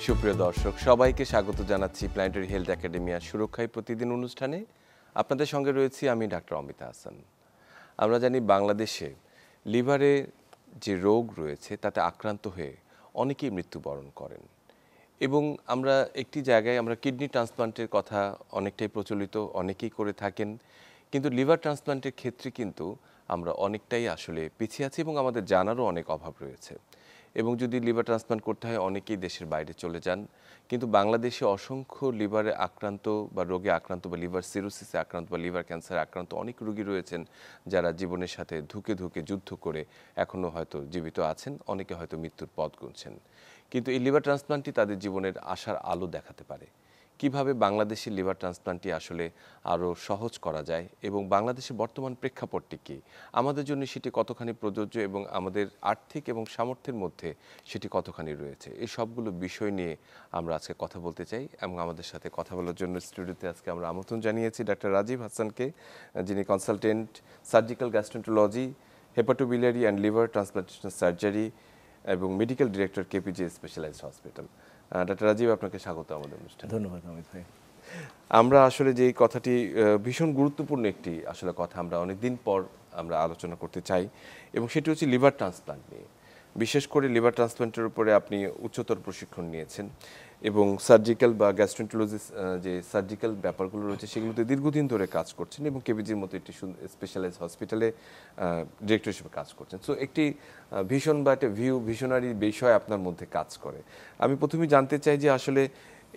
সুপ্রিয় দর্শক সবাইকে স্বাগত জানাচ্ছি প্ল্যানেটারি হেলথ একাডেমিয়ার সুরক্ষায় প্রতিদিন অনুষ্ঠানে। আপনাদের সঙ্গে রয়েছি আমি ডাক্তার অমিতা হাসান। আমরা জানি বাংলাদেশে লিভারে যে রোগ রয়েছে তাতে আক্রান্ত হয়ে অনেকেই মৃত্যুবরণ করেন এবং আমরা একটি জায়গায় আমরা কিডনি ট্রান্সপ্লান্টের কথা অনেকটাই প্রচলিত, অনেকেই করে থাকেন, কিন্তু লিভার ট্রান্সপ্লান্টের ক্ষেত্রে কিন্তু আমরা অনেকটাই আসলে পিছিয়ে আছি এবং আমাদের জানারও অনেক অভাব রয়েছে। এবং যদি লিভার ট্রান্সপ্লান্ট করতে হয় অনেকেই দেশের বাইরে চলে যান, কিন্তু বাংলাদেশে অসংখ্য লিভারে আক্রান্ত বা রোগে আক্রান্ত বা লিভার সিরোসিসে আক্রান্ত বা লিভার ক্যান্সারে আক্রান্ত অনেক রোগী রয়েছেন যারা জীবনের সাথে ধুকে ধুকে যুদ্ধ করে এখনও হয়তো জীবিত আছেন, অনেকে হয়তো মৃত্যুর পথ গুনছেন। কিন্তু এই লিভার ট্রান্সপ্লান্টটি তাদের জীবনের আশার আলো দেখাতে পারে। কিভাবে বাংলাদেশের লিভার ট্রান্সপ্লান্টটি আসলে আরও সহজ করা যায় এবং বাংলাদেশের বর্তমান প্রেক্ষাপটটি কী, আমাদের জন্য সেটি কতখানি প্রযোজ্য এবং আমাদের আর্থিক এবং সামর্থ্যের মধ্যে সেটি কতখানি রয়েছে, এই সবগুলো বিষয় নিয়ে আমরা আজকে কথা বলতে চাই। এবং আমাদের সাথে কথা বলার জন্য স্টুডিওতে আজকে আমরা আমন্ত্রণ জানিয়েছি ডাক্তার রাজীব হাসানকে, যিনি consultant surgical gastroenterology, hepatobiliary and liver transplantation surgery এবং medical director KPG specialized hospital. Doctor Rajib, আপনাকে স্বাগত আমাদের অনুষ্ঠানে। ধন্যবাদ অমিত ভাই। আমরা আসলে যে কথাটি ভীষণ গুরুত্বপূর্ণ একটি আসলে কথা আমরা অনেকদিন পর আমরা আলোচনা করতে চাই এবং সেটি হচ্ছে লিভার ট্রান্সপ্লান্ট নিয়ে। বিশেষ করে লিভার ট্রান্সপ্লান্টের উপরে আপনি উচ্চতর প্রশিক্ষণ নিয়েছেন এবং সার্জিক্যাল বা গ্যাস্ট্রোন্টোলজিস যে সার্জিক্যাল ব্যাপারগুলো রয়েছে সেগুলোতে দীর্ঘদিন ধরে কাজ করছেন এবং কেবিজির মতো একটি স্পেশালাইজড হসপিটালে ডিরেক্টর হিসেবে কাজ করছেন। সো একটি ভীষণ বা একটা ভিশনারি বিষয় আপনার মধ্যে কাজ করে। আমি প্রথমেই জানতে চাই যে আসলে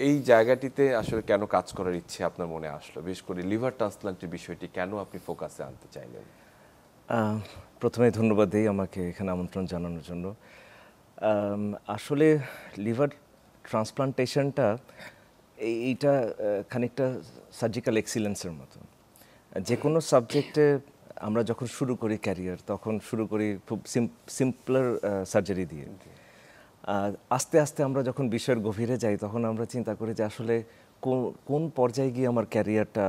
এই জায়গাটিতে আসলে কেন কাজ করার ইচ্ছে আপনার মনে আসলো, বিশেষ করে লিভার ট্রান্সপ্লান্টের বিষয়টি কেন আপনি ফোকাসে আনতে চাইলেন? প্রথমে ধন্যবাদ দিই আমাকে এখানে আমন্ত্রণ জানানোর জন্য। আসলে লিভার ট্রান্সপ্লান্টেশনটা এইটা খানিকটা সার্জিক্যাল এক্সিলেন্সের মতো। যে কোনো সাবজেক্টে আমরা যখন শুরু করি ক্যারিয়ার তখন শুরু করি খুব সিম্পলার সার্জারি দিয়ে। আস্তে আস্তে আমরা যখন বিষয়ের গভীরে যাই তখন আমরা চিন্তা করি যে আসলে কোন পর্যায়ে গিয়ে আমার ক্যারিয়ারটা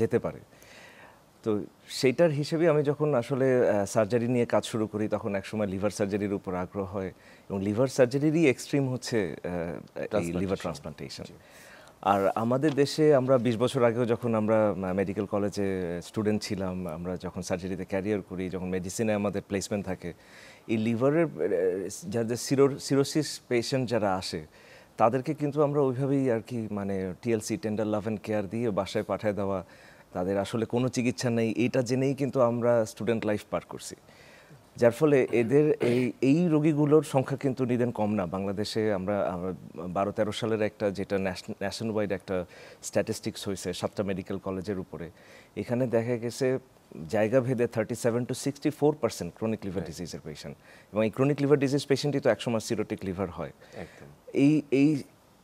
যেতে পারে। তো সেইটার হিসেবে আমি যখন আসলে সার্জারি নিয়ে কাজ শুরু করি তখন একসময় লিভার সার্জারির উপর আগ্রহ হয় এবং লিভার সার্জারিরই এক্সট্রিম হচ্ছে এই লিভার ট্রান্সপ্লান্টেশন। আর আমাদের দেশে আমরা 20 বছর আগেও যখন আমরা মেডিকেল কলেজে স্টুডেন্ট ছিলাম, আমরা যখন সার্জারিতে ক্যারিয়ার করি, যখন মেডিসিনে আমাদের প্লেসমেন্ট থাকে, এই লিভারের যাদের সিরোসিস পেশেন্ট যারা আসে তাদেরকে কিন্তু আমরা ওইভাবেই আর কি মানে TLC, tender love and care দিয়ে বাসায় পাঠায় দেওয়া, তাদের আসলে কোনো চিকিৎসা নেই এইটা জেনেই কিন্তু আমরা স্টুডেন্ট লাইফ পার করছি। যার ফলে এদের এই রোগীগুলোর সংখ্যা কিন্তু নিদেন কম না বাংলাদেশে। আমরা 12-13 সালের একটা যেটা ন্যাশন ওয়াইড একটা স্ট্যাটিস্টিক্স হয়েছে 7টা মেডিকেল কলেজের উপরে, এখানে দেখা গেছে জায়গা ভেদে 37 to 64% ক্রনিক লিভার ডিজিজের পেশেন্ট, এবং এই ক্রনিক লিভার ডিজিজ পেশেন্টই তো একসময় সিরোটিক লিভার হয়।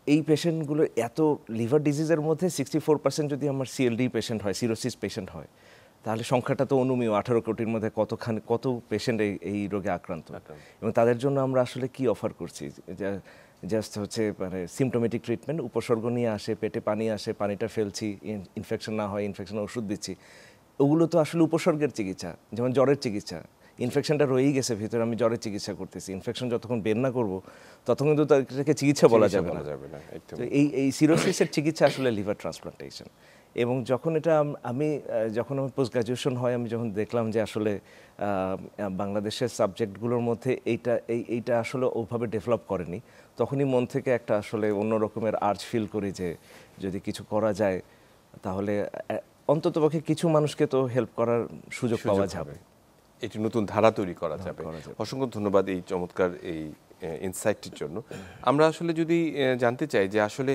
এই পেশেন্টগুলো এত লিভার ডিজিজের মধ্যে 64% যদি আমার সিএলডি পেশেন্ট হয়, সিরোসিস পেশেন্ট হয়, তাহলে সংখ্যাটা তো অনুমেয়। 18 কোটির মধ্যে কত পেশেন্ট এই রোগে আক্রান্ত, এবং তাদের জন্য আমরা আসলে কি অফার করছি? জাস্ট হচ্ছে মানে সিমটোমেটিক ট্রিটমেন্ট, উপসর্গ নিয়ে আসে, পেটে পানি আসে, পানিটা ফেলছি, ইনফেকশন না হয় ইনফেকশনের ওষুধ দিচ্ছি। ওগুলো তো আসলে উপসর্গের চিকিৎসা, যেমন জ্বরের চিকিৎসা। ইনফেকশনটা রয়েই গেছে ভিতরে, আমি জ্বরের চিকিৎসা করতেছি, ইনফেকশন যতক্ষণ বের না করবো ততক্ষণ কিন্তু তাদেরকে চিকিৎসা বলা যাবে না। তো এই সিরোসিসের চিকিৎসা আসলে লিভার ট্রান্সপ্লান্টেশন। এবং যখন আমি পোস্ট গ্রাজুয়েশন হয়, আমি যখন দেখলাম যে আসলে বাংলাদেশের সাবজেক্টগুলোর মধ্যে এইটা আসলে ওভাবে ডেভেলপ করেনি, তখনই মন থেকে একটা আসলে অন্য রকমের আর্জ ফিল করি যে যদি কিছু করা যায় তাহলে অন্ততপক্ষে কিছু মানুষকে তো হেল্প করার সুযোগ পাওয়া যাবে, এটি নতুন ধারা তৈরি করা যাবে। অসংখ্য ধন্যবাদ এই চমৎকার এই ইনসাইটটির জন্য। আমরা আসলে যদি জানতে চাই যে আসলে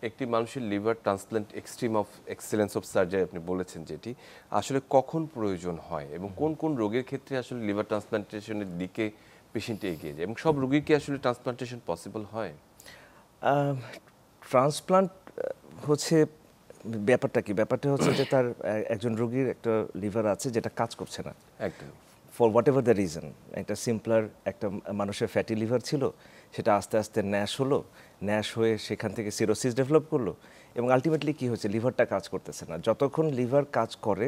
একটি মানুষের liver transplant extreme of excellence of surgery আপনি বলেছেন যেটি আসলে কখন প্রয়োজন হয় এবং কোন কোন রোগের ক্ষেত্রে আসলে লিভার ট্রান্সপ্লান্টেশনের দিকে পেশেন্ট এগিয়ে যায়, এবং সব রোগীর কি আসলে ট্রান্সপ্লান্টেশন পসিবল হয়? ট্রান্সপ্লান্ট হচ্ছে ব্যাপারটা হচ্ছে যে তার একজন রোগীর একটা লিভার আছে যেটা কাজ করছে না, একদম for what ever the reason. একটা সিম্পলার একটা মানুষের ফ্যাটি লিভার ছিল, সেটা আস্তে আস্তে ন্যাশ হলো, ন্যাশ হয়ে সেখান থেকে সিরোসিস ডেভেলপ করলো, এবং আলটিমেটলি কী হচ্ছে, লিভারটা কাজ করতেছে না। যতক্ষণ লিভার কাজ করে,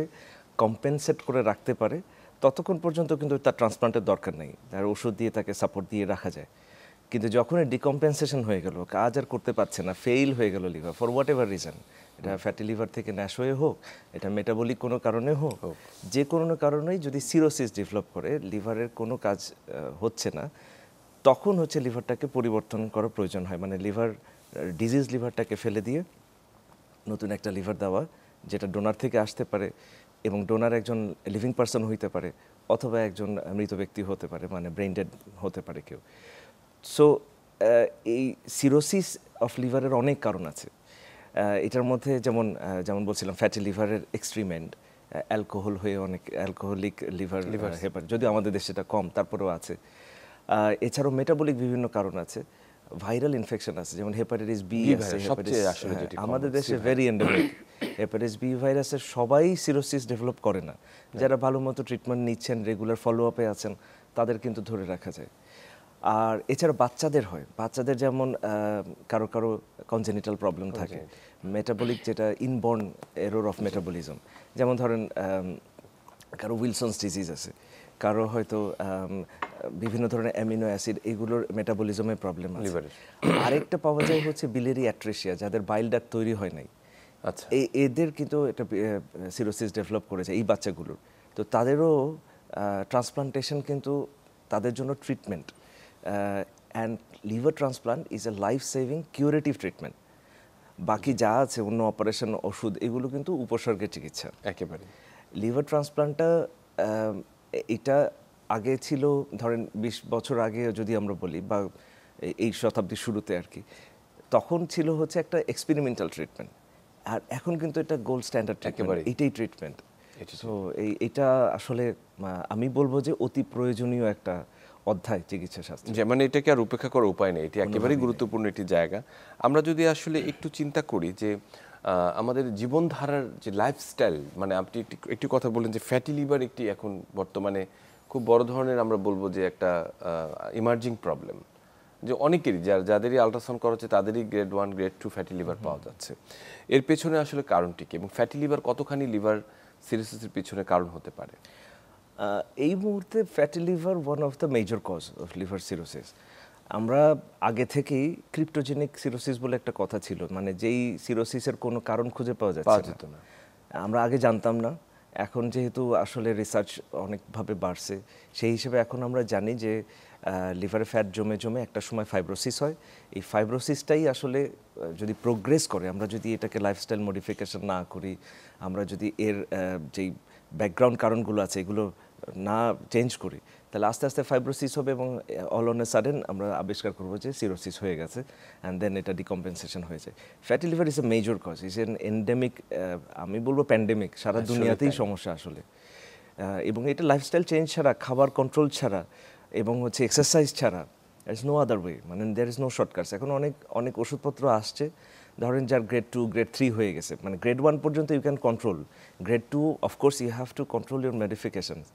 কম্পেনসেট করে রাখতে পারে, ততক্ষণ পর্যন্ত কিন্তু তার ট্রান্সপ্লান্টের দরকার নেই, তার ওষুধ দিয়ে তাকে সাপোর্ট দিয়ে রাখা যায়। কিন্তু যখন ডিকম্পেনসেশন হয়ে গেল, কাজ আর করতে পারছে না, ফেইল হয়ে গেল liver for what ever reason, এটা ফ্যাটি লিভার থেকে ন্যাশ হয়ে হোক, এটা মেটাবলিক কোনো কারণে হোক, যে কোনো কারণেই যদি সিরোসিস ডেভেলপ করে, লিভারের কোনো কাজ হচ্ছে না, তখন হচ্ছে লিভারটাকে পরিবর্তন করার প্রয়োজন হয়। মানে লিভার ডিজিজ লিভারটাকে ফেলে দিয়ে নতুন একটা লিভার দেওয়া, যেটা ডোনার থেকে আসতে পারে, এবং ডোনার একজন লিভিং পারসন হইতে পারে অথবা একজন মৃত ব্যক্তি হতে পারে, মানে ব্রেন ডেড হতে পারে কেউ। সো এই সিরোসিস অফ লিভারের অনেক কারণ আছে। এটার মধ্যে যেমন যেমন বলছিলাম ফ্যাটি লিভারের এক্সট্রিম এন্ড, অ্যালকোহল হয়ে অনেক অ্যালকোহলিক লিভার হেপার, যদিও আমাদের দেশে এটা কম, তারপরেও আছে। এছাড়াও মেটাবলিক বিভিন্ন কারণ আছে, ভাইরাল ইনফেকশন আছে, যেমন হেপাটাইটিস বি আছে, আমাদের দেশে ভেরি এন্ডেমিক। হেপাটাইটিস বি ভাইরাসের সবাই সিরোসিস ডেভেলপ করে না, যারা ভালো মতো ট্রিটমেন্ট নিচ্ছেন, রেগুলার ফলো আপে আছেন, তাদের কিন্তু ধরে রাখা যায়। আর এছাড়া বাচ্চাদের হয়, বাচ্চাদের যেমন কারো কারো কনজেনিটাল প্রবলেম থাকে, মেটাবলিক যেটা ইনবর্ন এরর অফ মেটাবলিজম, যেমন ধরেন কারো উইলসনস ডিজিজ আছে, কারো হয়তো বিভিন্ন ধরনের অ্যামিনো অ্যাসিড, এগুলোর মেটাবলিজমের প্রবলেম আছে। আরেকটা পাওয়া যায় হচ্ছে বিলিয়ারি অ্যাট্রেসিয়া, যাদের বাইল ডাক্ট তৈরি হয় নাই, আচ্ছা, এদের কিন্তু একটা সিরোসিস ডেভেলপ করেছে এই বাচ্চাগুলোর, তো তাদেরও ট্রান্সপ্লান্টেশন কিন্তু তাদের জন্য treatment. And liver transplant is a life saving curative treatment. বাকি যা আছে অন্য অপারেশন, ওষুধ, এগুলো কিন্তু উপসর্গের চিকিৎসা। একেবারে লিভার ট্রান্সপ্লান্টটা এটা আগে ছিল, ধরেন 20 বছর আগে যদি আমরা বলি, বা এই শতাব্দীর শুরুতে আর কি, তখন ছিল হচ্ছে একটা এক্সপেরিমেন্টাল ট্রিটমেন্ট, আর এখন কিন্তু এটা গোল্ড স্ট্যান্ডার্ড ট্রিটমেন্ট, এটাই ট্রিটমেন্ট। সো এটা আসলে আমি বলবো যে অতি প্রয়োজনীয় একটা অধ্যায় চিকিৎসা শাস্ত্র, যে মানে এটাকে আর উপেক্ষা করার উপায় নেই, এটি একেবারেই গুরুত্বপূর্ণ একটি জায়গা। আমরা যদি আসলে একটু চিন্তা করি যে আমাদের জীবনধারার যে লাইফস্টাইল, মানে আপনি একটি কথা বললেন যে ফ্যাটি লিভার একটি এখন বর্তমানে খুব বড় ধরনের, আমরা বলবো যে একটা ইমার্জিং প্রবলেম, যে অনেকেরই যাদেরই আল্ট্রাসাউন্ড করা হচ্ছে তাদেরই গ্রেড 1 গ্রেড 2 ফ্যাটি লিভার পাওয়া যাচ্ছে। এর পেছনে আসলে কারণটি কি, এবং ফ্যাটি লিভার কতখানি লিভার সিরোসিসের পিছনে কারণ হতে পারে? এই মুহূর্তে fatty liver one of the major cause of liver cirrhosis. আমরা আগে থেকেই ক্রিপ্টোজেনিক সিরোসিস বলে একটা কথা ছিল, মানে যেই সিরোসিসের কোনো কারণ খুঁজে পাওয়া যেত না, আমরা আগে জানতাম না। এখন যেহেতু আসলে রিসার্চ অনেকভাবে বাড়ছে, সেই হিসেবে এখন আমরা জানি যে লিভারে ফ্যাট জমে জমে একটা সময় ফাইব্রোসিস হয়। এই ফাইব্রোসিসটাই আসলে যদি প্রোগ্রেস করে, আমরা যদি এটাকে লাইফস্টাইল মডিফিকেশন না করি, আমরা যদি এর যেই ব্যাকগ্রাউন্ড কারণগুলো আছে এগুলো না চেঞ্জ করি, তাহলে আস্তে আস্তে ফাইব্রোসিস হবে, এবং অল অন এ সাডেন আমরা আবিষ্কার করবো যে সিরোসিস হয়ে গেছে, অ্যান্ড দেন এটা ডিকম্পেনসেশন হয়ে যায়। Fatty liver is a major cause, is an endemic, আমি বলবো প্যান্ডেমিক, সারা দুনিয়াতেই সমস্যা আসলে। এবং এটা লাইফস্টাইল চেঞ্জ ছাড়া, খাবার কন্ট্রোল ছাড়া, এবং হচ্ছে এক্সারসাইজ ছাড়া, there is no other way, মানে দ্যার ইজ নো শর্টকাটস। এখন অনেক অনেক ওষুধপত্র আসছে, ধরেন যার গ্রেড 2 গ্রেড 3 হয়ে গেছে, মানে গ্রেড 1 পর্যন্ত you can control, grade 2 of course you have to control your medications,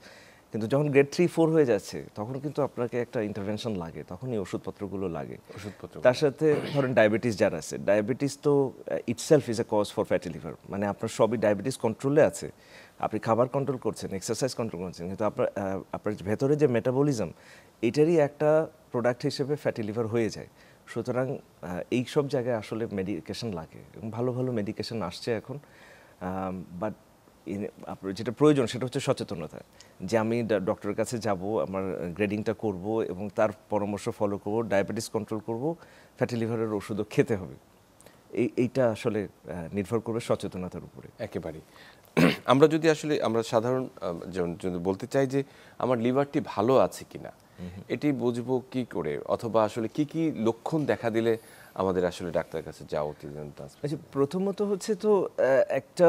কিন্তু যখন গ্রেড 3 4 হয়ে যাচ্ছে তখন কিন্তু আপনাকে একটা ইন্টারভেনশন লাগে, তখনই ওষুধপত্রগুলো লাগে। তার সাথে ধরেন ডায়াবেটিস যারা আছে, ডায়াবেটিস তো itself is a cause for fatty liver, মানে আপনার সবই ডায়াবেটিস কন্ট্রোলে আছে, আপনি খাবার কন্ট্রোল করছেন, এক্সারসাইজ কন্ট্রোল করছেন, কিন্তু আপনার ভেতরে যে মেটাবলিজম, এটারই একটা প্রোডাক্ট হিসেবে ফ্যাটি লিভার হয়ে যায়। সুতরাং এই সব জায়গায় আসলে মেডিকেশন লাগে, এবং ভালো ভালো মেডিকেশন আসছে এখন। বাট আপনার যেটা প্রয়োজন সেটা হচ্ছে সচেতনতা, যে আমি ডক্টরের কাছে যাব, আমার গ্রেডিংটা করব, এবং তার পরামর্শ ফলো করব, ডায়াবেটিস কন্ট্রোল করব, ফ্যাটি লিভারের ওষুধও খেতে হবে। এইটা আসলে নির্ভর করবে সচেতনতার উপরে। একেবারেই। আমরা যদি আসলে আমরা সাধারণ যদি বলতে চাই যে আমার লিভারটি ভালো আছে কিনা, এটি বুঝবো কি করে, অথবা আসলে কি কি লক্ষণ দেখা দিলে আমাদের আসলে ডাক্তারের কাছে যাওয়া উচিত? আচ্ছা, প্রথমত হচ্ছে তো একটা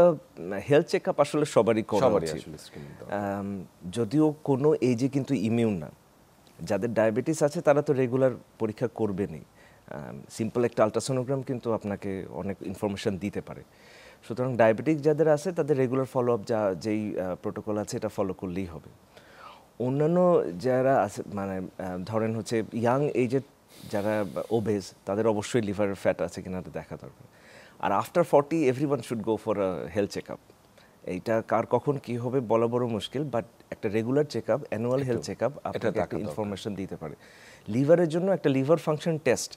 হেলথ চেক আপ আসলে সবারই করা উচিত, যদিও কোনো এজে কিন্তু ইমিউন না। যাদের ডায়াবেটিস আছে তারা তো রেগুলার পরীক্ষা করবেনই, সিম্পল একটা আলট্রাসোনোগ্রাম কিন্তু আপনাকে অনেক ইনফরমেশন দিতে পারে। সুতরাং ডায়াবেটিক যাদের আছে তাদের রেগুলার ফলো আপ, যেই প্রোটোকল আছে এটা ফলো করলেই হবে। অন্যান্য যারা আছে, মানে ধরেন হচ্ছে ইয়াং এজের যারা ওবেজ, তাদের অবশ্যই লিভারের ফ্যাট আছে কিনা দেখা দরকার। আর after 40 everyone should go for a health check up, এইটা কার কখন কি হবে বলা বড় মুশকিল, বাট একটা regular check up, annual health check up আপনাকে একটা ইনফরমেশন দিতে পারে। লিভারের জন্য একটা লিভার ফাংশন টেস্ট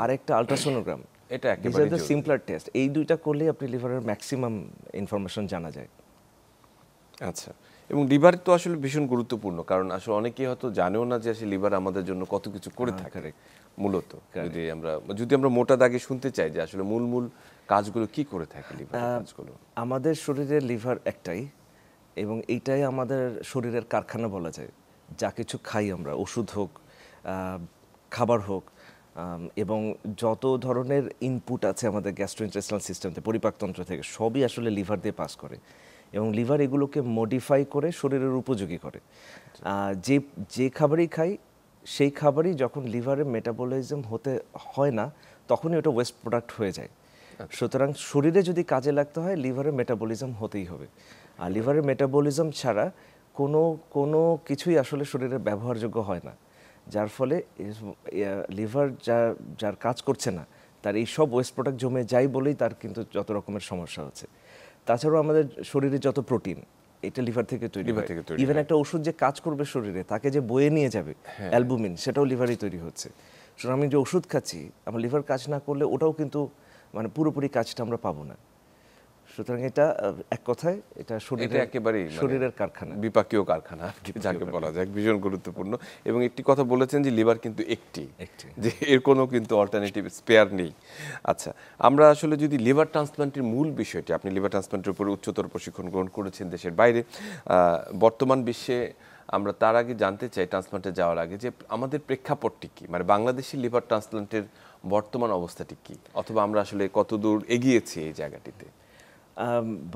আর একটা আলট্রাসোনোগ্রাম, এটা একেবারে সিম্পলার টেস্ট, এই দুইটা করলে আপনি লিভারের ম্যাক্সিমাম ইনফরমেশন জানা যায়। আচ্ছা, এবং লিভার তো আসলে ভীষণ গুরুত্বপূর্ণ, কারণ আসলে অনেকেই হয়তো জানেও না যে আসলে লিভার আমাদের জন্য কত কিছু করে থাকে মূলত। যদি আমরা মোটা দাগে শুনতে চাই যে আসলে মূল কাজগুলো কি করে থাকে লিভারের কাজগুলো। আমাদের শরীরের লিভার একটাই, এবং এইটাই আমাদের শরীরের কারখানা বলা যায়। যা কিছু খাই আমরা, ওষুধ হোক, খাবার হোক, এবং যত ধরনের ইনপুট আছে আমাদের গ্যাস্ট্রোইন্টেস্টাইনাল সিস্টেমতে, পরিপাকতন্ত্র থেকে, সবই আসলে লিভার দিয়ে পাস করে, এবং লিভার এগুলোকে মডিফাই করে শরীরের উপযোগী করে। যে খাবারই খাই সেই খাবারই যখন লিভারের মেটাবলিজম হতে হয় না, তখনই ওটা ওয়েস্ট প্রোডাক্ট হয়ে যায়। সুতরাং শরীরে যদি কাজে লাগতে হয়, লিভারের মেটাবলিজম হতেই হবে। আর লিভারের মেটাবলিজম ছাড়া কোনো কিছুই আসলে শরীরে ব্যবহারযোগ্য হয় না, যার ফলে লিভার যার কাজ করছে না, তার এই সব ওয়েস্ট প্রোডাক্ট জমে যায় বলেই তার কিন্তু যত রকমের সমস্যা হচ্ছে। তাছাড়াও আমাদের শরীরে যত প্রোটিন, এটা লিভার থেকে তৈরি হয়। ইভেন একটা ওষুধ যে কাজ করবে শরীরে, তাকে যে বয়ে নিয়ে যাবে, অ্যালবুমিন, সেটাও লিভারেই তৈরি হচ্ছে। সুতরাং আমি যে ওষুধ খাচ্ছি, আমার লিভার কাজ না করলে ওটাও কিন্তু মানে পুরোপুরি কাজটা আমরা পাবো না। সুতরাং এটা এক কথায় এটা শরীরের কারখানা, বিপাকীয় কারখানা যাকে বলা যায়, ভীষণ গুরুত্বপূর্ণ। এবং একটি কথা বলেছেন যে লিভার কিন্তু একটি, যে এর কোনো কিন্তু অল্টারনেটিভ স্পেয়ার নেই। আচ্ছা, আমরা আসলে যদি লিভার ট্রান্সপ্লান্টের মূল বিষয়টি, আপনি লিভার ট্রান্সপ্লান্টের উপরে উচ্চতর প্রশিক্ষণ গ্রহণ করেছেন দেশের বাইরে, বর্তমান বিশ্বে আমরা তার আগে জানতে চাই, ট্রান্সপ্লান্টে যাওয়ার আগে, যে আমাদের প্রেক্ষাপটটি কি, মানে বাংলাদেশের লিভার ট্রান্সপ্লান্টের বর্তমান অবস্থাটি কি, অথবা আমরা আসলে কতদূর এগিয়েছি এই জায়গাটিতে।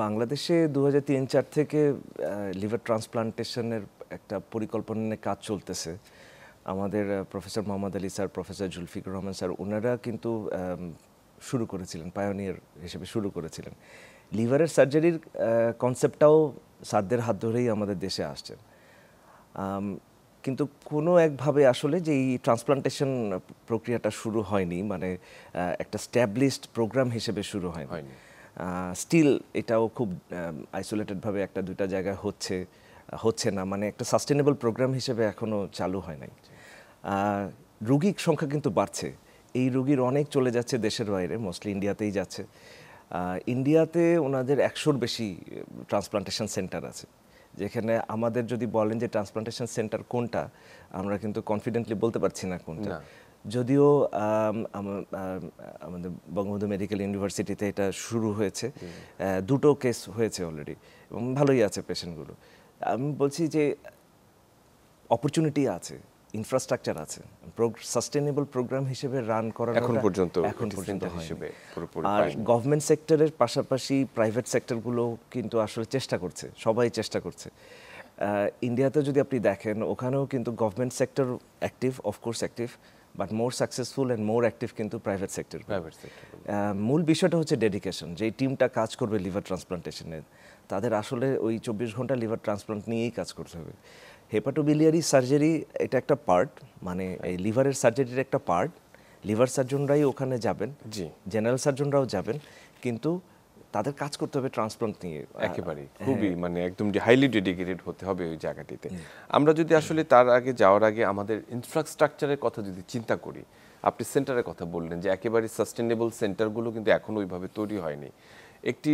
বাংলাদেশে 2003-04 থেকে লিভার ট্রান্সপ্লান্টেশনের একটা পরিকল্পনা নিয়ে কাজ চলতেছে। আমাদের professor Mohammad Ali sir, professor Zulfiqar Rahman sir, ওনারা কিন্তু শুরু করেছিলেন, পায়োনিয়ার হিসেবে শুরু করেছিলেন। লিভারের সার্জারির কনসেপ্টটাও স্যারদের হাত ধরেই আমাদের দেশে আসছে, কিন্তু কোনো একভাবে আসলে যে এই ট্রান্সপ্লান্টেশন প্রক্রিয়াটা শুরু হয়নি, মানে একটা স্ট্যাবলিশড প্রোগ্রাম হিসেবে শুরু হয়নি। স্টিল এটাও খুব আইসোলেটেডভাবে একটা দুইটা জায়গায় হচ্ছে না, মানে একটা সাস্টেনেবল প্রোগ্রাম হিসেবে এখনও চালু হয় নাই। রোগীর সংখ্যা কিন্তু বাড়ছে, এই রোগীর অনেক চলে যাচ্ছে দেশের বাইরে, মোস্টলি ইন্ডিয়াতেই যাচ্ছে। ইন্ডিয়াতে ওনাদের 100-র বেশি ট্রান্সপ্লান্টেশন সেন্টার আছে, যেখানে আমাদের যদি বলেন যে ট্রান্সপ্লান্টেশন সেন্টার কোনটা, আমরা কিন্তু কনফিডেন্টলি বলতে পারছি না কোনটা। যদিও আমাদের বঙ্গবন্ধু মেডিকেল ইউনিভার্সিটিতে এটা শুরু হয়েছে, 2টো কেস হয়েছে অলরেডি, এবং ভালোই আছে পেশেন্টগুলো। আমি বলছি যে অপরচুনিটি আছে, ইনফ্রাস্ট্রাকচার আছে, সাস্টেনেবল প্রোগ্রাম হিসেবে রান করার এখন পর্যন্ত হিসেবে। আর গভর্নমেন্ট সেক্টরের পাশাপাশি প্রাইভেট সেক্টরগুলো কিন্তু আসলে চেষ্টা করছে, সবাই চেষ্টা করছে। ইন্ডিয়াতে যদি আপনি দেখেন, ওখানেও কিন্তু government sector active, of course active, but more successful and more active কিন্তু প্রাইভেট সেক্টর। মূল বিষয়টা হচ্ছে ডেডিকেশন, যে টিমটা কাজ করবে লিভার ট্রান্সপ্লান্টেশনের, তাদের আসলে ওই 24 ঘন্টা লিভার ট্রান্সপ্লান্ট নিয়েই কাজ করতে হবে। হেপাটোবিলিয়ারি সার্জারি এটা একটা পার্ট, মানে এই লিভারের সার্জারির একটা পার্ট। লিভার সার্জনরাই ওখানে যাবেন, জেনারেল সার্জনরাও যাবেন, কিন্তু তাদের কাজ করতে হবে ট্রান্সপ্লান্ট নিয়ে একেবারে, খুবই মানে একদম হাইলি ডেডিকেটেড হতে হবে ওই জায়গাটিতে। আমরা যদি আসলে তার আগে যাওয়ার আগে আমাদের ইনফ্রাস্ট্রাকচারের কথা যদি চিন্তা করি, আপনি সেন্টারের কথা বললেন যে একেবারে সাস্টেনেবল সেন্টারগুলো কিন্তু এখন ওইভাবে তৈরি হয়নি। একটি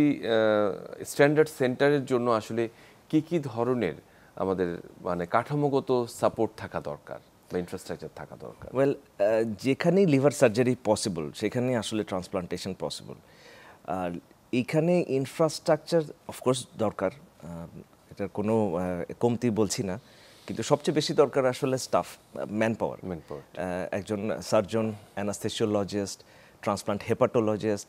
স্ট্যান্ডার্ড সেন্টারের জন্য আসলে কি ধরনের আমাদের মানে কাঠামোগত সাপোর্ট থাকা দরকার বা ইনফ্রাস্ট্রাকচার থাকা দরকার? ওয়েল, যেখানেই লিভার সার্জারি পসিবল সেখানেই আসলে ট্রান্সপ্লান্টেশন পসিবল। আর এইখানে ইনফ্রাস্ট্রাকচার অফকোর্স দরকার, এটার কোনো কমতি বলছি না, কিন্তু সবচেয়ে বেশি দরকার আসলে স্টাফ, ম্যান পাওয়ার। একজন সার্জন, অ্যানাস্থেসিওলজিস্ট, ট্রান্সপ্লান্ট হেপাটোলজিস্ট,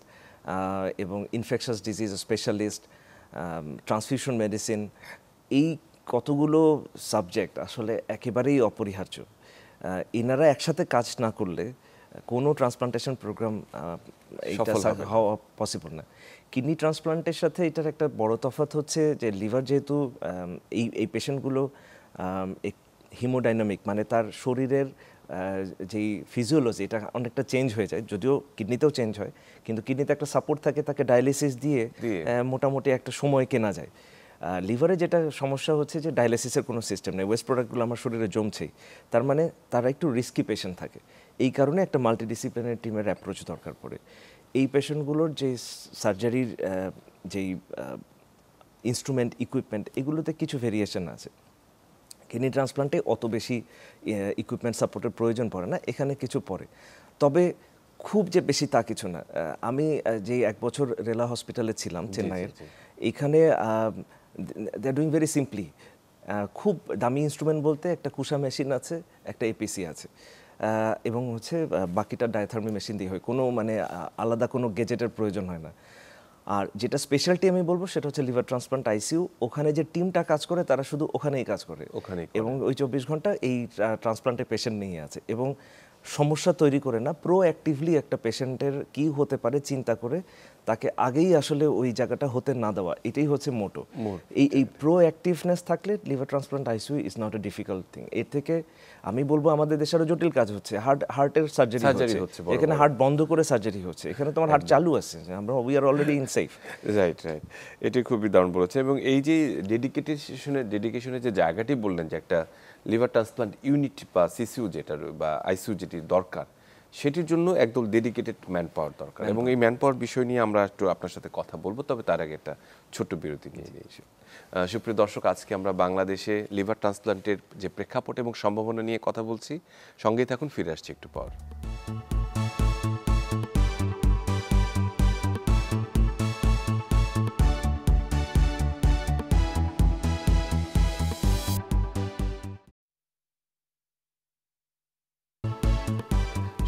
এবং infectious disease specialist, transfusion medicine, এই কতগুলো সাবজেক্ট আসলে একেবারেই অপরিহার্য। এনারা একসাথে কাজ না করলে কোনো ট্রান্সপ্লান্টেশন প্রোগ্রাম হওয়া পসিবল না। কিডনি ট্রান্সপ্লান্টের সাথে এটার একটা বড় তফাৎ হচ্ছে যে লিভার যেহেতু এই পেশেন্টগুলো হিমোডাইনামিক, মানে তার শরীরের যেই ফিজিওলজি এটা অনেকটা চেঞ্জ হয়ে যায়, যদিও কিডনিতেও চেঞ্জ হয়, কিন্তু কিডনিতে একটা সাপোর্ট থাকে, তাকে ডায়ালিসিস দিয়ে মোটামুটি একটা সময় কেনা যায়। লিভারে যেটা সমস্যা হচ্ছে যে ডায়ালিসিসের কোনো সিস্টেম নেই, ওয়েস্ট প্রোডাক্টগুলো আমার শরীরে জমছেই, তার মানে তারা একটু রিস্কি পেশেন্ট থাকে। এই কারণে একটা মাল্টিডিসিপ্লিনারি টিমের অ্যাপ্রোচ দরকার পড়ে। এই পেশেন্টগুলোর যে সার্জারির যেই ইনস্ট্রুমেন্ট ইকুইপমেন্ট এগুলোতে কিছু ভেরিয়েশন আছে। কিডনি ট্রান্সপ্লান্টে অত বেশি ইকুইপমেন্ট সাপোর্টের প্রয়োজন পড়ে না, এখানে কিছু পড়ে, তবে খুব যে বেশি তা কিছু না। আমি যে 1 বছর রেলা হসপিটালে ছিলাম চেন্নাইয়ের, এখানে দে আর ডুইং ভেরি সিম্পলি। খুব দামি ইনস্ট্রুমেন্ট বলতে একটা কুশা মেশিন আছে, একটা এপিসি আছে, এবং হচ্ছে বাকিটা ডায়াথার্মি মেশিন দিয়ে হয়, কোনো মানে আলাদা কোনো গেজেটের প্রয়োজন হয় না। আর যেটা স্পেশালিটি আমি বলবো সেটা হচ্ছে লিভার ট্রান্সপ্লান্ট আইসিইউ। ওখানে যে টিমটা কাজ করে তারা শুধু ওখানেই কাজ করে, এবং ওই 24 ঘন্টা এই ট্রান্সপ্লান্টের পেশেন্ট নিয়ে আছে, এবং সমস্যা তৈরি করে না, প্রোঅ্যাক্টিভলি একটা পেশেন্টের কি হতে পারে চিন্তা করে তাকে আগেই আসলে ওই জায়গাটা হতে না দেওয়া, এটাই হচ্ছে মোটো। এই প্রোঅ্যাক্টিভনেস থাকলে liver transplant ICU is not a difficult thing. এর থেকে আমি বলবো আমাদের দেশেরও জটিল কাজ হচ্ছে, হার্টের সার্জারি হচ্ছে, এখানে হার্ট বন্ধ করে সার্জারি হচ্ছে, এখানে তোমার হার্ট চালু আছে, আমরা we R already in safe. Right, এটি খুবই দারুণ বলেছে। এবং এই যে ডেডিকেশনের যে জায়গাটি বললেন যে একটা লিভার ট্রান্সপ্লান্ট ইউনিট বা সিসিউ যেটা বা আইসিইউ যেটি দরকার, সেটির জন্য একদম ডেডিকেটেড ম্যান পাওয়ার দরকার, এবং এই ম্যান পাওয়ার বিষয় নিয়ে আমরা একটু আপনার সাথে কথা বলবো, তবে তার আগে একটা ছোট্ট বিরতি নিয়ে নিয়েছি। সুপ্রিয় দর্শক, আজকে আমরা বাংলাদেশে লিভার ট্রান্সপ্লান্টের যে প্রেক্ষাপট এবং সম্ভাবনা নিয়ে কথা বলছি, সঙ্গেই থাকুন, ফিরে আসছি একটু পর।